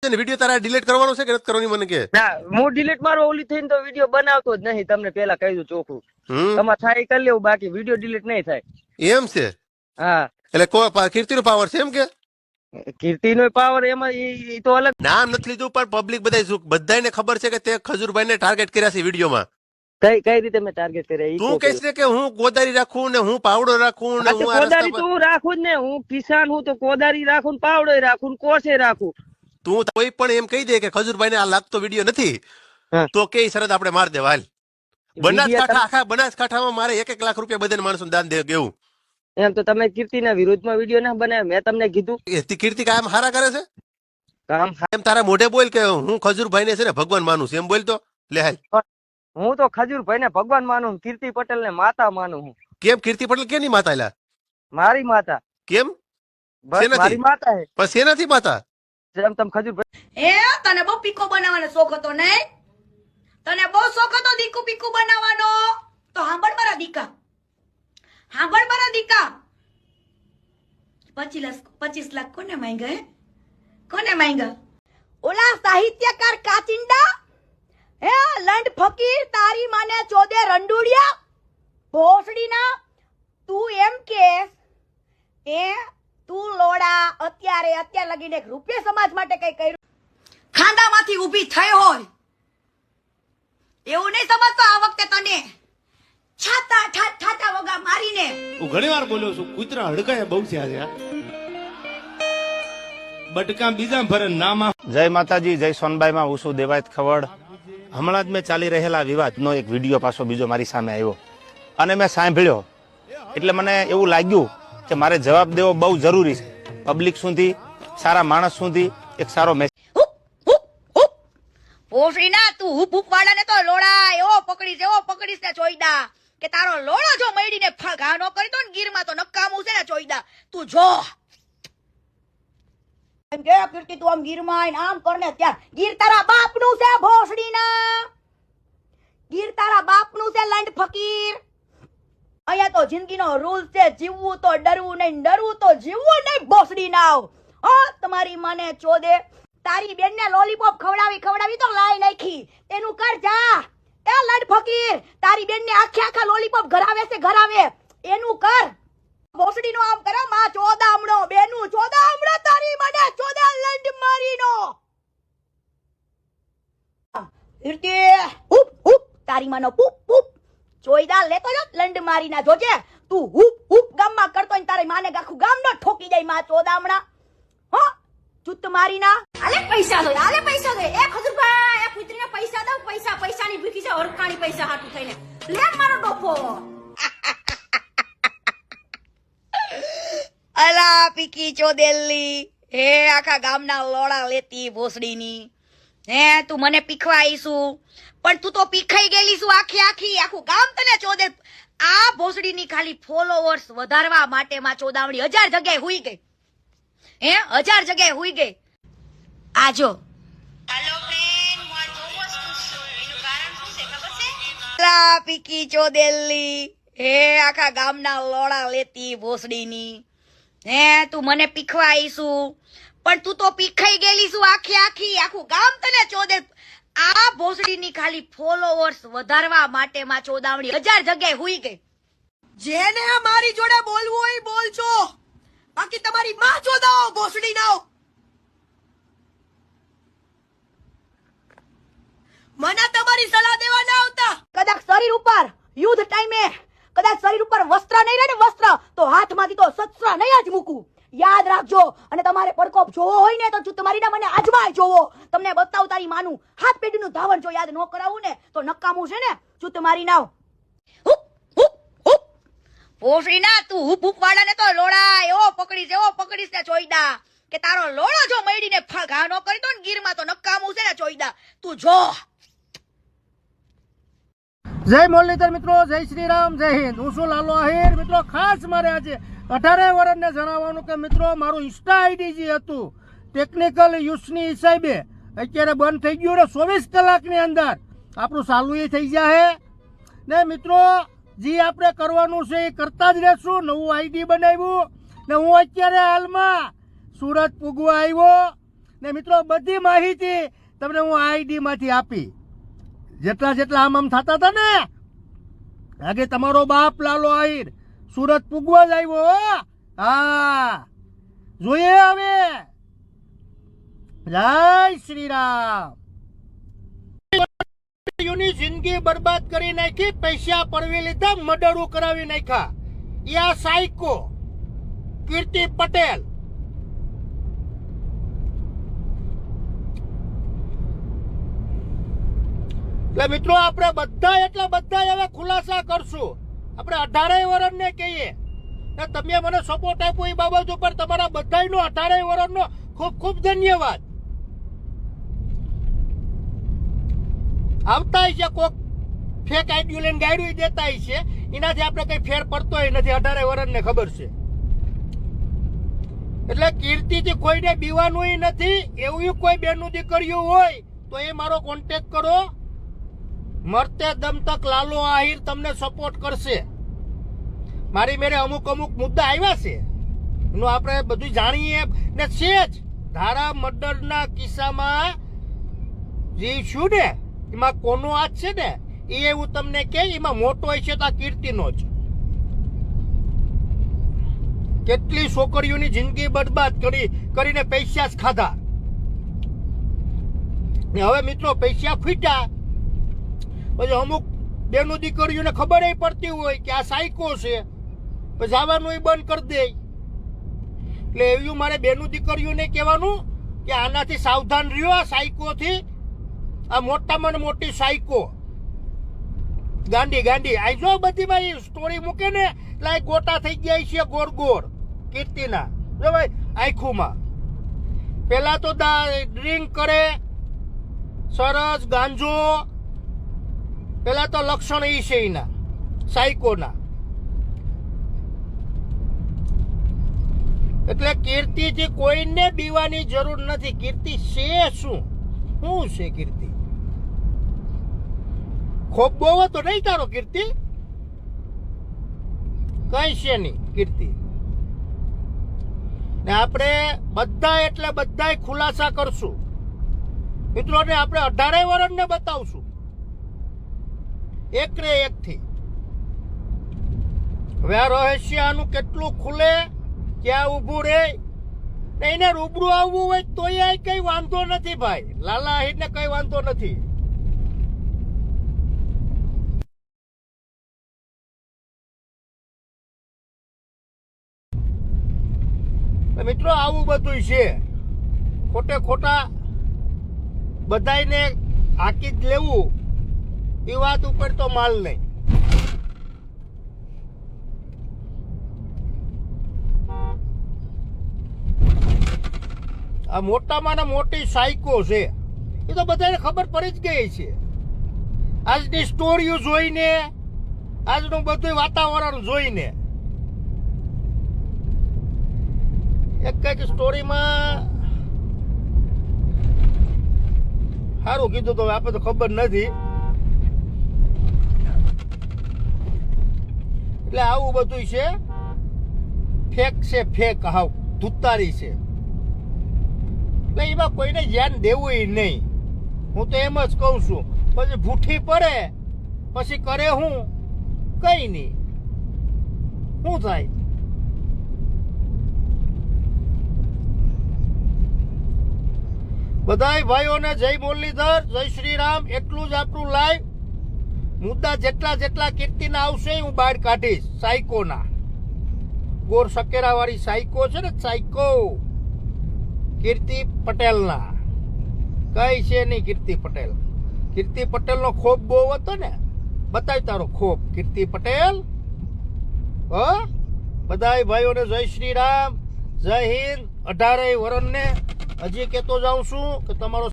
Video તારા delete કરવાનો છે કે નથી કરવાની મને કે? ના હું ડિલીટ મારો ઓલી થઈને તો વિડીયો બનાવતો જ નહીં, તમને પેલા કહી દઉં ચોખ્ખું. તમારે થાય કરી લેવું, બાકી વિડીયો ડિલીટ નહીં થાય. એમ છે? હા એટલે કીર્તિનો પાવર છે એમ કે? કીર્તિનો પાવર એમાં ઈ તો અલગ. નામ નથી લીધું પણ પબ્લિક બધાને ખબર છે કે તે ખજૂરભાઈને ટાર્ગેટ કર્યા છે વિડીયોમાં. કઈ રીતે મેં ટાર્ગેટ કર્યા? તું કહેશ ને કે હું ગોદારી રાખું ને હું પાવડો રાખું ને હું કોદારી તો હું રાખું જ ને, હું કિસાન હું તો કોદારી રાખું ને પાવડો રાખું ને કોસે રાખું. તું કોઈ પણ એમ કહી દે કે ખજૂરભાઈને આ લાગતો વિડીયો નથી તો કે શરત આપણે માર દેવા. હાલ બનાસકાંઠા, આખા બનાસકાંઠામાં મારે 1 લાખ રૂપિયા બધાને માણસોને દાન દેવું. એમ તો તમે કીર્તિના વિરોધમાં વિડીયો ના બનાવ્યો, મેં તમને કીધું. કીર્તિ કામ હારા કરે છે કામ એમ તારા મોઢે બોલ કે હું ખજૂરભાઈને છે ને ભગવાન માનું છું એમ બોલ તો લે. હાલ હું તો ખજૂરભાઈ ને ભગવાન માનું, કીર્તિ પટેલ ને માતા માનું હું. કેમ કીર્તિ પટેલ કેની માતા? એલા મારી માતા. કેમ? મારી માતા હે. પણ શેનાથી માતા? જેમ તમે ખજૂરભાઈ તને બહુ પીકો બનાવવાનો શોખ હતો નહીં? તને બહુ શોખ હતો દીકુ પીકુ બનાવવાનો? તો હાંભળ મારા દીકા, હાંભળ મારા દીકા. 25 લાખ કોને માંગ્યા? હે કોને માંગ્યા? ઓલા સાહિત્યકાર કાચિંડા, હે લંડ ફકીર, તારી માને ચોદે રંડુડિયા ભોસડીના. તું એમ કે તું લોડા અત્યાર લગીને રૂપિયા સમાજ માટે કઈ કર્યું? ખાંડામાંથી ઊભી થઈ હોય એવું નહીં સમજતો. આ વખતે તને છાતા વગા મારીને હું ઘણી વાર બોલ્યો છું, કૂતરા હડકાયા બહુ થયા છે. બટકા બીજા ભરે નામાં. જય માતાજી, જય સોનબાઈ માં. હું છું દેવાયત ખવડ. હમણાં જ મેં ચાલી રહેલા વિવાદનો એક વિડીયો પાછો બીજો મારી સામે આવ્યો અને મેં સાંભળ્યો એટલે મને એવું લાગ્યું કે મારે જવાબ દેવો બહુ જરૂરી છે. પબ્લિક સુધી, સારા માણસ સુધી એક સારો મેસેજ. પોસડીના તું હુપ વાળાને તો લોડા એવો પકડીશ ને ચોઈદા કે તારો લોડો જો મૈડીને ઘા નો કરી તો ને ગીરમાં તો નકામું છે ને ચોઈદા. તું જો એમ કે કીર્તિ તું આમ ગીરમાં આમ કરને ત્યાં ગીર તારા બાપનું છે ભોસડીના, ગીર તારા બાપનું છે લંડ ફકીર. અહીંયા તો જિંદગીનો રૂલ છે, જીવવું તો ડરવું નહીં, ડરવું તો જીવવું નહીં. ભોસડી નાવ તમારી માને ચોદે. તારી બેન ને લોલીપોપ ખવડાવી તો લાઈ નાખી. તેનું કર જા. એ લંડ ફકીર, તારી બેન ને આખા લોલીપોપ ઘરાવે એનું કર. ભોસડી નો આમ કરે માં ચોદામણો, બેનું ચોદામણો, તારી મને ચોદા લંડ મારીનો. કીર્તિ હુપ તારી માનો પૂપ ચોઈદા લેતો જો લંડ મારી ના. જોજે તું હુપ ગામમાં કરતો ને તારી માને આખું ગામ નો ઠોકી જાય માં ચોદામણા. હો ચુત મારી ના. આલે પૈસા દો. એ ખજૂરભાઈ, એ કુતરીને પૈસા દો. પૈસાની ભૂખી છે, હરકાણી પૈસા હાટું થઈને લે મારો ડોફો. અલા પીકી ચોદેલી, હે આખા ગામના લોડા લેતી ભોસડીની. હે તું મને પીખવા આવીશું પણ તું તો પીખાઈ ગયેલી છું. આખું ગામ તને ચોદે. આ ભોસડીની ખાલી ફોલોવર્સ વધારવા માટે માં ચોદાવણી 1000 જગ્યાએ હુઈ ગઈ. 1000 જગ્યાએ હુઈ ગઈ. આજો હેલો ફ્રેન્ડ, હું આ જો વસ્તુ છું, એનું કારણ શું છે ખબર છે? અલા પીકી ચોદેલી, હે આખા ગામના લોડા લેતી ભોસડીની. હે તું મને પીખવા આવીશું પણ તું તો પીખાઈ ગયેલી છું. આખું ગામ તને ચોદે. આ ભોસડીની ખાલી ફોલોવર્સ વધારવા માટે માં ચોદાવણી 1000 જગ્યાએ હુઈ ગઈ. જેને મારી જોડે બોલવું હોય બોલજો, બાકી તમારી માં ચોદાઓ ભોસડી નાઓ. મને તમારી સલાહ દેવા ના આવતા. કદાચ શરીર ઉપર યુદ્ધ ટાઈમે કદાચ શરીર ઉપર વસ્ત્ર નહીં રહે ને વસ્ત્ર, તો હાથમાંથી તો શસ્ત્ર નહીં જ મૂકું. યાદ રાખજો. અને તમારે પ્રકોપ જોવો હોય ને તો તમારી ના મને આજમાય જોવો. તમને બતાવું તારી માનું હાથ પેઢીનું ધાવણ. જો યાદ ન કરાવું ને તો નકામું છે ને. ચૂત મારી નાવ. ભોસડી ના તું હુપ વાળાને તો લોડા એવો પકડીશ ને ચોઈદા કે તારો લોડો જો મૈડીને ઘા નો કરી તો ને ગીરમાં તો નકામું છે ને ચોઈદા. તું જો. જય મુરલીધર મિત્રો, જય શ્રી રામ, જય હિન્દ. હું છું લાલો આહિર. મિત્રો ખાસ મારે આજે 18 વર્ષને જણાવવાનું કે મિત્રો મારું ઇન્સ્ટા આઈડી જે હતું ટેકનિકલ યુઝની હિસાબે અત્યારે બંધ થઈ ગયું ને 24 કલાકની અંદર આપણું ચાલુ એ થઈ જાય ને. મિત્રો જે આપણે કરવાનું છે એ કરતા જ રહેશું. નવું આઈડી બનાવ્યું ને હું અત્યારે હાલમાં સુરત પૂગવા આવ્યો ને મિત્રો બધી માહિતી તમને હું આઈડી માંથી આપી. જેટલા જેટલા આમ થતા હતા ને, આગે તમારો બાપ લાલો આહિર સુરત પૂગવા જ આવ્યો. હા, જોઈએ હવે. જય શ્રી રામ. ની જિંદગી બરબાદ કરી નાખી, પૈસા પડવી લીધા, મર્ડરો કરાવી નાખ્યા. યા સાયકો કીર્તિ પટેલ. એટલે મિત્રો આપણે બધા હવે ખુલાસા કરશું. આપણે 18 વર્ષને કહીએ, તમે મને સપોર્ટ આપ્યો એ બાબત ઉપર તમારા બધાનો 18 વર્ષનો ખૂબ ખૂબ ધન્યવાદ. આવતા છે કોક ફેક આઈડિયો લઈને ગાયરું દેતા છે, એનાથી આપણે કઈ ફેર પડતો નથી. 18 વર્ષને ખબર છે. એટલે કીર્તિથી કોઈને બીવાનું નથી. એવું કોઈ બેનું દીકરીઓ હોય તો એ મારો કોન્ટેક્ટ કરો. મરતે દમ તક લાલો આહિર તમને સપોર્ટ કરશે. મારી મેરે અમુક મુદ્દા આવ્યા છે, એનું આપણે બધું જાણીએ ને છે જ. ધારા મર્ડરના કિસ્સામાં જે શું ને એમાં કોનો હાથ છે ને એ એવું તમને કે એમાં મોટો હોય છે તો આ કીર્તિનો જ. કેટલી છોકરીઓની જિંદગી બરબાદ કરીને પૈસા જ ખાધા. ને હવે મિત્રો પૈસા ફૂટ્યા પછી અમુક બેનું દીકરીઓને ખબર પડતી હોય કે આ સાયકો છે, પછી જવાનું બંધ કરી દે. એટલે એવું મારે બેનું દીકરીઓને કહેવાનું કે આનાથી સાવધાન રહ્યો, આ સાયકોથી. આ મોટામાં મોટી સાયકો ગાંડી આ જો બધી ભાઈ સ્ટોરી મૂકે ને એટલે ગોટા થઈ ગયા છે ગોળ કીર્તિના. જો ભાઈ આંખોમાં પેલા તો ડ્રિંક કરે, સરસ ગાંજો, પેલા તો લક્ષણ એ છે એના સાયકોના. એટલે કીર્તિથી કોઈને બીવાની જરૂર નથી. કીર્તિ છે શું છે કીર્તિ? ખોબ બહુ તો નહીં તારો કીર્તિ, કઈ છે નહીં કીર્તિ. ને આપણે બધા ખુલાસા કરશું મિત્રોને. આપણે 18 વર્ષને બતાવશું એક ને એક થી. હવે આ રહસ્ય આનું કેટલું ખુલે, ક્યાં ઉભું રે, એને રૂબરૂ આવવું હોય તો કઈ વાંધો નથી ભાઈ. લાલા આહિર ને કઈ વાંધો નથી. મિત્રો આવું બધું છે. ખોટા બધાને હાકી જ લેવું એ વાત ઉપર તો માલ નહીં. આ મોટામાં મોટી સાયકો છે એ તો બધાને ખબર પડી જ ગઈ છે. આજની સ્ટોરીઓ જોઈને, આજનું બધું વાતાવરણ જોઈને. એક કઈક સ્ટોરીમાં સારું કીધું તો આપણે તો ખબર નથી. એટલે આવું બધું છે. ફેક હાવ ધુતારી છે. એટલે એમાં કોઈને ધ્યાન દેવું નહીં. હું તો એમ જ કહું છું. પછી ભૂઠી પડે પછી કરે હું કઈ નહીં. શું થાય? બધાય ભાઈઓને જય મુરલીધર, જય શ્રી રામ. એટલું જ આપણું લાઈવ. મુદ્દા જેટલા કીર્તિના આવશે હું બહાર કાઢીશ. સાયકોના ગોર સકેરા વાળી સાયકો છે ને, સાયકો કીર્તિ પટેલના. કઈ છે નહીં કીર્તિ પટેલ. કીર્તિ પટેલનો ખોફ બહુ હતો ને. બતાય તારો ખોફ કીર્તિ પટેલ. બધાય ભાઈઓને જય શ્રી રામ, જય હિન્દ. 18 વર્ષને હજી કહેતો જાઉં છું કે તમારો